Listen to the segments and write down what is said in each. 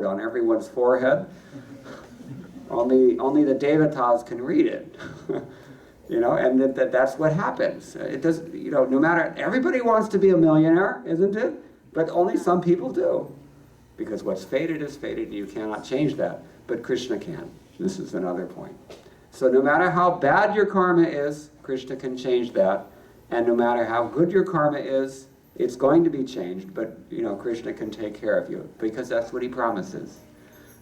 on everyone's forehead. Only the devotees can read it. You know, and that's what happens. It does, you know, no matter, everybody wants to be a millionaire, isn't it? But only some people do. Because what's fated is fated, and you cannot change that. But Krishna can. This is another point. So no matter how bad your karma is, Krishna can change that. And no matter how good your karma is, it's going to be changed. But, you know, Krishna can take care of you. Because that's what he promises.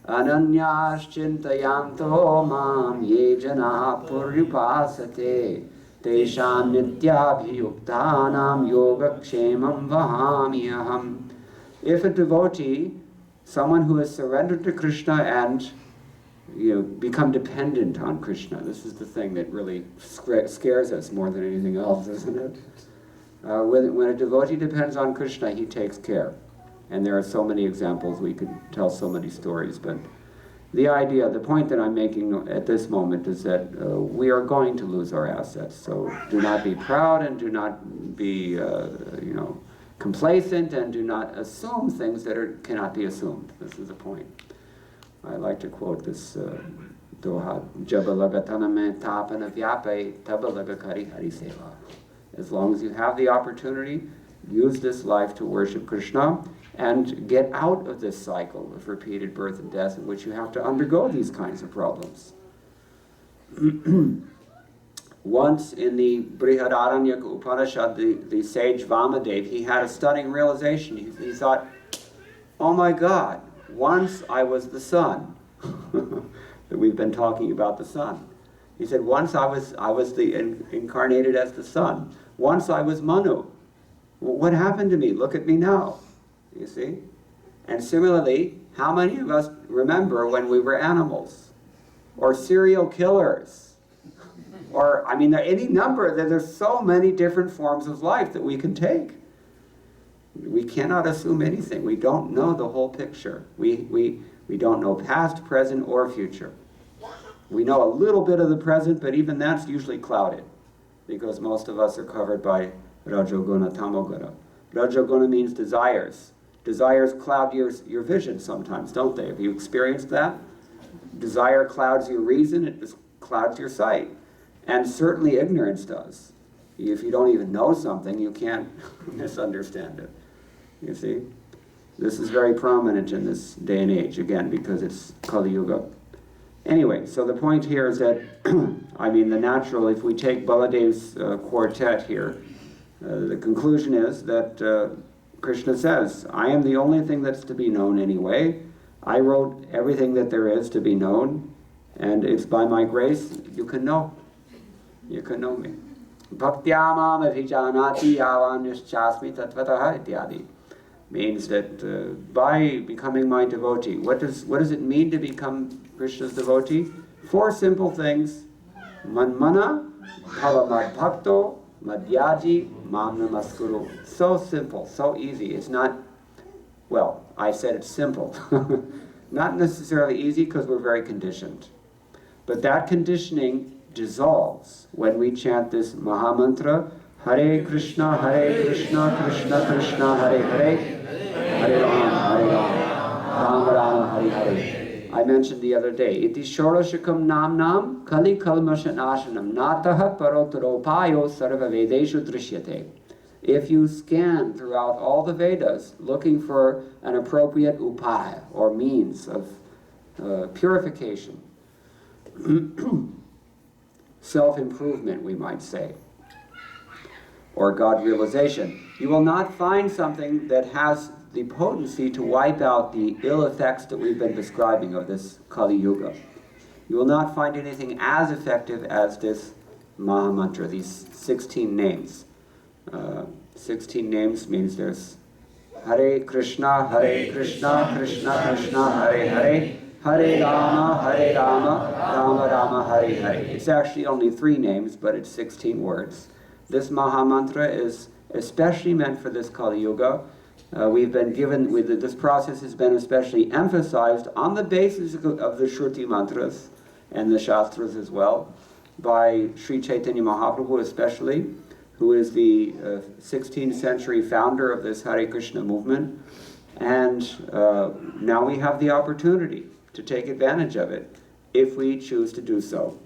Ananyas chintayanto mam ye jana puryupasate tesham nityabhiyuktanam yogakshemam vahamiyaham. If a devotee, someone who has surrendered to Krishna and become dependent on Krishna, this is the thing that really scares us more than anything else, isn't it? When a devotee depends on Krishna, he takes care. And there are so many examples, we could tell so many stories, but the point that I'm making at this moment is that we are going to lose our assets. So do not be proud and do not be, complacent, and do not assume things that cannot be assumed. This is the point. I like to quote this doha, Jabalagatana me tapana vyape tabalagakari hari seva. As long as you have the opportunity, use this life to worship Krishna and get out of this cycle of repeated birth and death in which you have to undergo these kinds of problems. Once in the Brihadaranyaka Upanishad, the sage Vamadev, he had a stunning realization. He thought, oh my God, once I was the sun. That we've been talking about the sun. He said, once I was incarnated as the sun. Once I was Manu. What happened to me? Look at me now. You see? And similarly, how many of us remember when we were animals? Or serial killers? Or, I mean, any number, there's so many different forms of life that we can take. We cannot assume anything. We don't know the whole picture. We don't know past, present, or future. We know a little bit of the present, but even that's usually clouded, because most of us are covered by Rajoguna, Tamoguna. Rajoguna means desires. Desires cloud your vision sometimes, don't they? Have you experienced that? Desire clouds your reason, it just clouds your sight. And certainly ignorance does. If you don't even know something, you can't misunderstand it. You see? This is very prominent in this day and age, again, because it's Kali Yuga. Anyway, so the point here is that, if we take Baladev's quartet here, the conclusion is that Krishna says, I am the only thing that's to be known anyway. I wrote everything that there is to be known, and it's by my grace you can know. You can know me. Bhaktyamam abhijanati yavanishchasmi tatvataha ityadi. Means that by becoming my devotee, what does it mean to become Krishna's devotee? 4 simple things. Manmana, bhavamad bhakto, madhyaji, mam namaskuru. So simple, so easy. It's not, well, I said it's simple. Not necessarily easy because we're very conditioned. But that conditioning dissolves when we chant this Mahamantra, Hare Krishna, Krishna Krishna, Hare Hare, Hare Rama, Rama Rama, Hare Hare. I mentioned the other day, Iti Shorashikam Nam Nam Kali Kalmashan Ashanam Nataha Parotaropayo Sarva Vedeshu Drishyate. If you scan throughout all the Vedas looking for an appropriate upaya or means of purification, self-improvement, we might say, or God realization, you will not find something that has the potency to wipe out the ill effects that we've been describing of this Kali Yuga. You will not find anything as effective as this Mahamantra, these 16 names. 16 names means there's Hare Krishna, Krishna Krishna, Hare Hare, Hare Rama, Rama Rama, Hare Hare. It's actually only 3 names, but it's 16 words. This Mahamantra is especially meant for this Kali Yuga. This process has been especially emphasized on the basis of the Shruti mantras and the Shastras as well, by Sri Chaitanya Mahaprabhu especially, who is the 16th century founder of this Hare Krishna movement. And now we have the opportunity to take advantage of it if we choose to do so.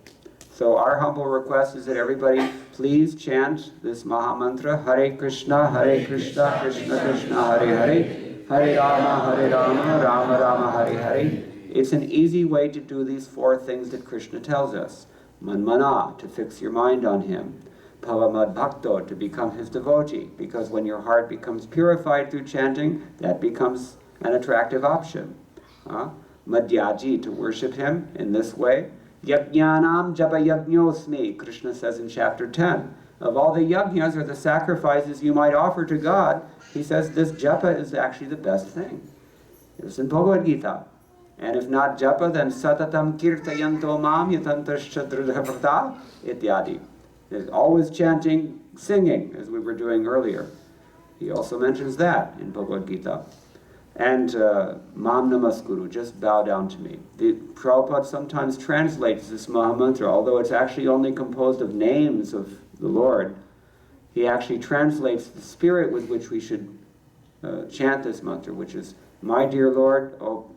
So our humble request is that everybody please chant this Maha Mantra, Hare Krishna, Krishna Krishna, Hare Hare, Hare Rama, Rama Rama, Hare Hare. It's an easy way to do these four things that Krishna tells us. Manmana, to fix your mind on him. Pavamad Bhakto, to become his devotee, because when your heart becomes purified through chanting, that becomes an attractive option. Madhyaji, to worship him in this way. Yajnanam japa yajñosmi, Krishna says in chapter 10. Of all the yajñas, or the sacrifices you might offer to God, he says this japa is actually the best thing. It's in Bhagavad Gita. And if not japa, then satatam kirtayanto mam yatantascha dridhavrata ityadi. There's always chanting, singing, as we were doing earlier. He also mentions that in Bhagavad Gita. And Mam Namaskuru, just bow down to me. The Prabhupada sometimes translates this Mahamantra, although it's actually only composed of names of the Lord. He actually translates the spirit with which we should chant this mantra, which is, my dear Lord, O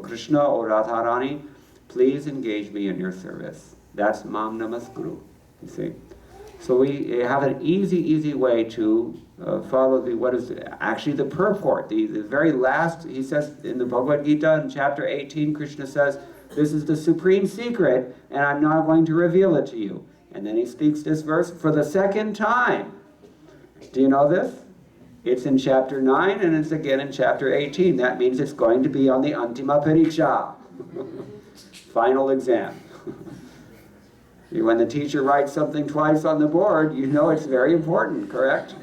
Krishna, O Radharani, please engage me in your service. That's Mam Namaskuru, you see. So we have an easy way to follow what is actually the purport. The very last, he says in the Bhagavad Gita in chapter 18, Krishna says, this is the supreme secret, and I'm not going to reveal it to you. And then he speaks this verse for the second time. Do you know this? It's in chapter 9, and it's again in chapter 18. That means it's going to be on the Antima Pariksha, final exam. When the teacher writes something twice on the board, you know it's very important, correct?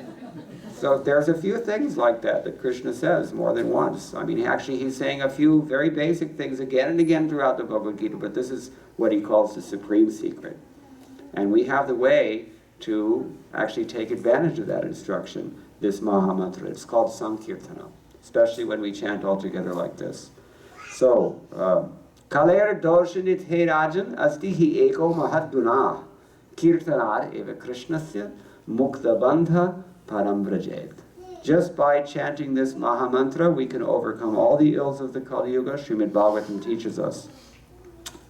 So there's a few things like that Krishna says more than once. I mean, actually he's saying a few very basic things again and again throughout the Bhagavad Gita, but this is what he calls the supreme secret. And we have the way to actually take advantage of that instruction, this Maha Mantra. It's called Sankirtana, especially when we chant all together like this. So, Kaler Dorshanit He Rajan Asti Hi Eko Mahadguna Kirtanar Eva Krishnasya Mukta Bandha Param Vrajet. Just by chanting this Maha Mantra, we can overcome all the ills of the Kali Yuga. Srimad Bhagavatam teaches us.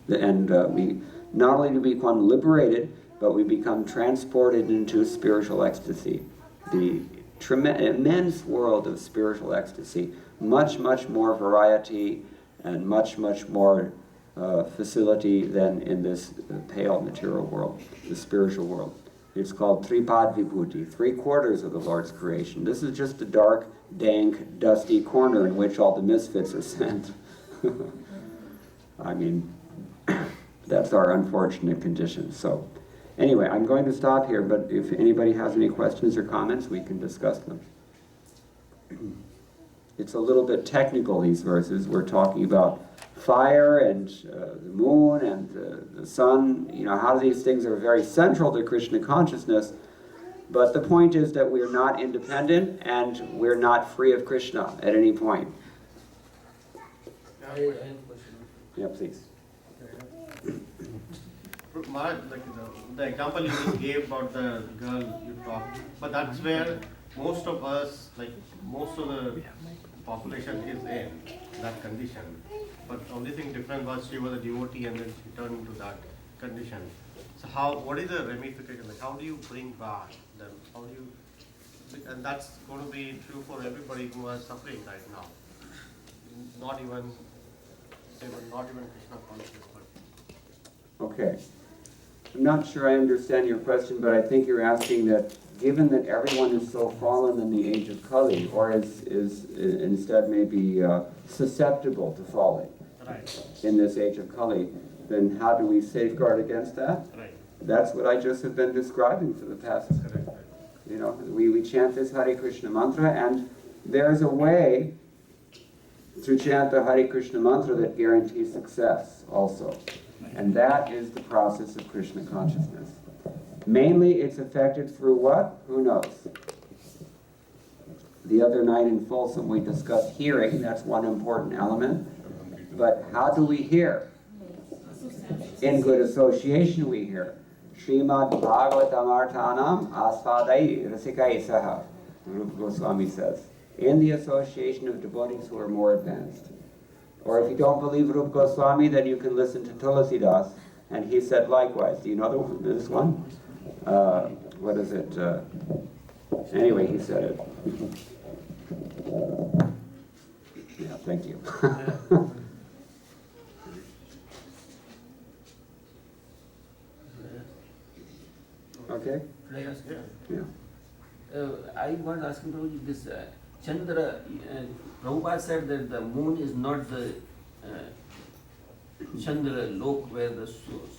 And we not only do we become liberated, but we become transported into spiritual ecstasy. The immense world of spiritual ecstasy. Much more variety and much more facility than in this pale material world, the spiritual world. It's called Tripad Vibhuti, 3/4 of the Lord's creation. This is just a dark, dank, dusty corner in which all the misfits are sent. I mean, that's our unfortunate condition. So, anyway, I'm going to stop here, but if anybody has any questions or comments, we can discuss them. It's a little bit technical, these verses. We're talking about fire and the moon and the sun, you know, how these things are very central to Krishna consciousness. But the point is that we're not independent and we're not free of Krishna at any point. Yeah, please. Maharaj, like the example you just gave about the girl you talked, but that's where most of us, like most of the population is in that condition. But the only thing different was she was a devotee and then she turned into that condition. So what is the ramification? Like how do you bring back them? How do you, and that's going to be true for everybody who is suffering right now. Not even Krishna conscious, but. Okay. I'm not sure I understand your question, but I think you're asking that given that everyone is so fallen in the age of Kali, or is instead maybe susceptible to falling in this age of Kali, then how do we safeguard against that? Right. That's what I just have been describing for the past, you know, we chant this Hare Krishna mantra, and there's a way to chant the Hare Krishna mantra that guarantees success also. And that is the process of Krishna consciousness. Mainly it's affected through what? Who knows? The other night in Folsom we discussed hearing. That's one important element. But how do we hear? In good association we hear. Srimad Bhagavatam Arthanam Asvadai Rasikai Saha, Rupa Goswami says. in the association of devotees who are more advanced. Or if you don't believe Rupa Goswami, then you can listen to Tulasidas, and he said likewise. Do you know this one? What is it? Anyway, he said it. Yeah, thank you. Okay? Can I ask? Yeah. I was asking Prabhuji, this Chandra, Prabhupada said that the moon is not the Chandra lok where the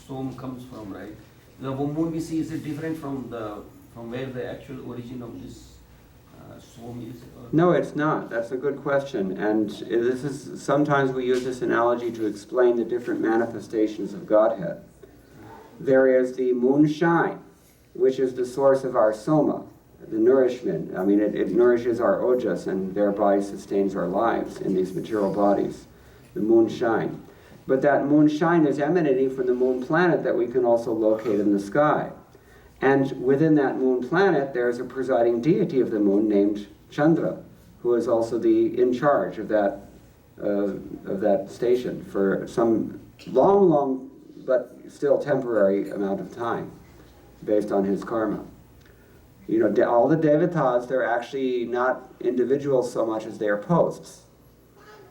Som comes from, right? The moon we see, is it different from where the actual origin of this Som is? No, it's not. That's a good question. And this is, sometimes we use this analogy to explain the different manifestations of Godhead. There is the moonshine, which is the source of our soma, the nourishment. I mean, it nourishes our ojas and thereby sustains our lives in these material bodies, the moonshine. But that moonshine is emanating from the moon planet that we can also locate in the sky. And within that moon planet, there's a presiding deity of the moon named Chandra, who is also in charge of that station for some long, but still temporary amount of time, based on his karma. You know, all the devotees, they're actually not individuals so much as they are posts.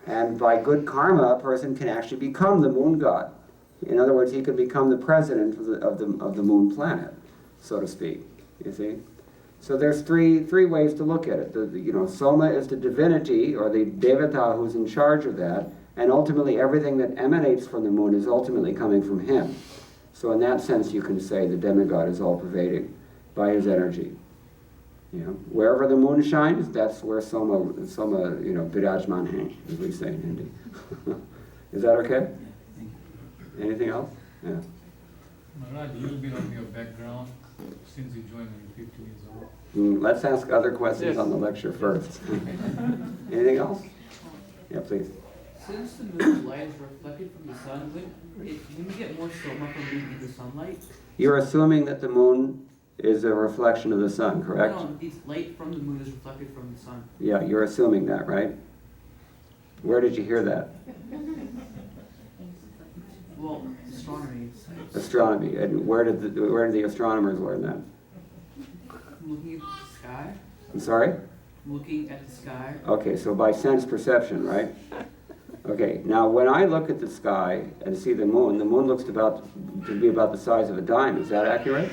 And by good karma, a person can actually become the moon god. In other words, he can become the president of the moon planet, so to speak. You see? So there's three ways to look at it. Soma is the divinity, or the devata who's in charge of that, and ultimately everything that emanates from the moon is ultimately coming from him. So in that sense, you can say the demigod is all-pervading by his energy. You know, wherever the moon shines, that's where Soma, Birajman hai, as we say in Hindi. Is that okay? Anything else? Yeah. Maharaj, you've been on your background since you joined when you were 50 years old. Let's ask other questions on the lecture first. Anything else? Yeah, please. Since the moon's light is reflected from the sun, wouldn't you get more soma from being in the sunlight? You're assuming that the moon is a reflection of the sun, correct? No, the light from the moon is reflected from the sun. Yeah, you're assuming that, right? Where did you hear that? Well, astronomy. Astronomy. And where did the astronomers learn that? Looking at the sky. I'm sorry? Looking at the sky. Okay, so by sense perception, right? Okay, now when I look at the sky and see the moon looks to be about the size of a dime. Is that accurate?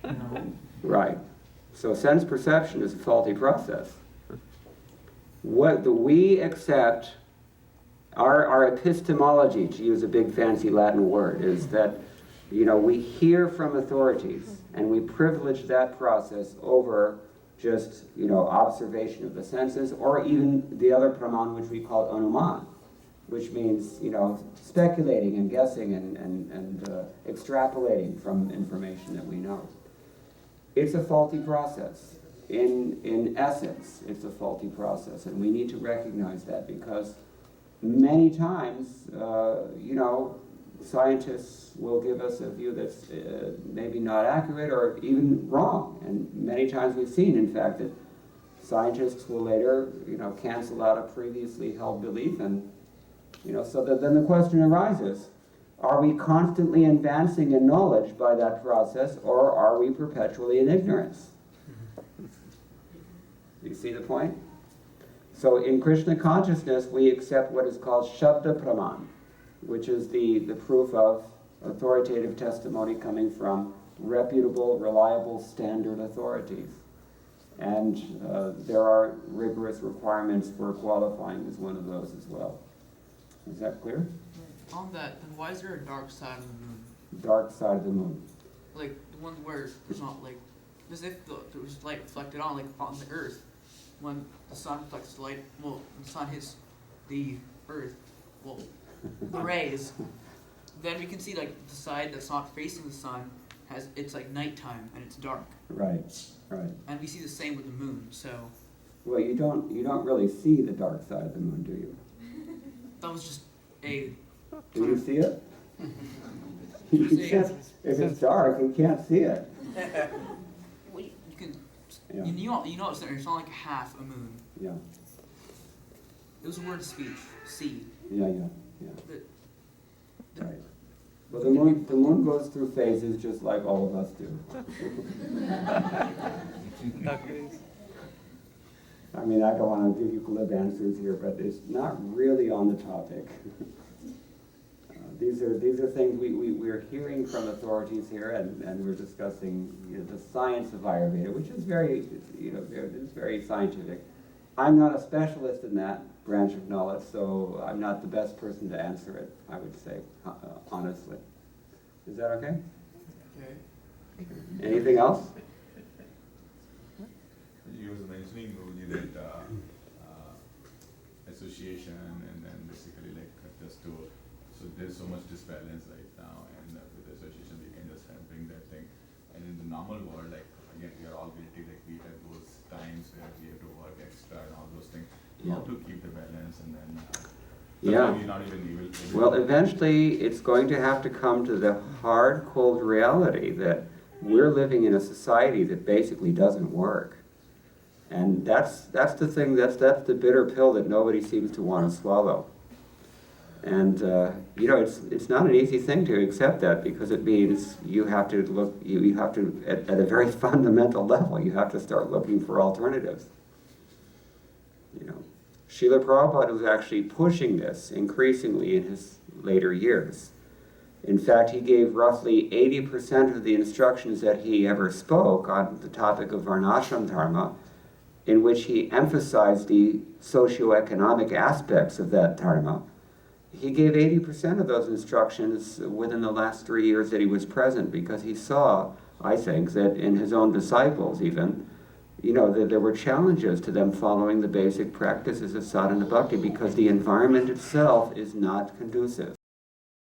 No. Right. So sense perception is a faulty process. We accept, our epistemology, to use a big fancy Latin word, is that we hear from authorities and we privilege that process over just observation of the senses, or even the other praman, which we call anuman, which means speculating and guessing and extrapolating from information that we know. It's a faulty process. In essence, it's a faulty process, and we need to recognize that, because many times, scientists will give us a view that's maybe not accurate or even wrong. And many times we've seen, in fact, that scientists will later, cancel out a previously held belief, and so that then the question arises: are we constantly advancing in knowledge by that process, or are we perpetually in ignorance? Do you see the point? So in Krishna consciousness, we accept what is called Shabda Praman, which is the proof of authoritative testimony coming from reputable, reliable, standard authorities. And there are rigorous requirements for qualifying as one of those as well. Is that clear? On that, then why is there a dark side of the moon? Dark side of the moon. Like the one where there's not as if there was light reflected on the earth. When the sun reflects light, when the sun hits the earth, the rays, then we can see the side that's not facing the sun it's nighttime and it's dark. Right. And we see the same with the moon. So. Well, you don't really see the dark side of the moon, do you? That was just a. Do you see it? You can't, if it's dark, you can't see it. Well, you can. Yeah. You know it's there. It's not like half a moon. Yeah, It was a word of speech. See. yeah. The- Right. Well, the moon goes through phases just like all of us do. I mean, I don't want to give you glib answers here, but it's not really on the topic. These are things we're hearing from authorities here, and we're discussing, you know, the science of Ayurveda, which is very, you know, it's very scientific. I'm not a specialist in that branch of knowledge, so I'm not the best person to answer it, I would say, honestly. Is that okay? Okay. Anything else? You was mentioning, Guruji, that association and then basically like just to, so there's so much disbalance right now, and with association we can just bring that thing. And in the normal world, like again, we are all guilty, like we have those times where we have to work extra and all those things. How to keep the balance and then Yeah. maybe not even able Well, eventually it's going to have to come to the hard, cold reality that we're living in a society that basically doesn't work. And that's the thing, that's the bitter pill that nobody seems to want to swallow. And you know, it's not an easy thing to accept that, because it means you have to look, you have to, at a very fundamental level, you have to start looking for alternatives. You know, Srila Prabhupada was actually pushing this increasingly in his later years. In fact, he gave roughly 80% of the instructions that he ever spoke on the topic of Varnashram Dharma, in which he emphasized the socioeconomic aspects of that Dharma. He gave 80% of those instructions within the last 3 years that he was present, because he saw, I think, that in his own disciples even, you know, that there were challenges to them following the basic practices of sadhana bhakti, because the environment itself is not conducive.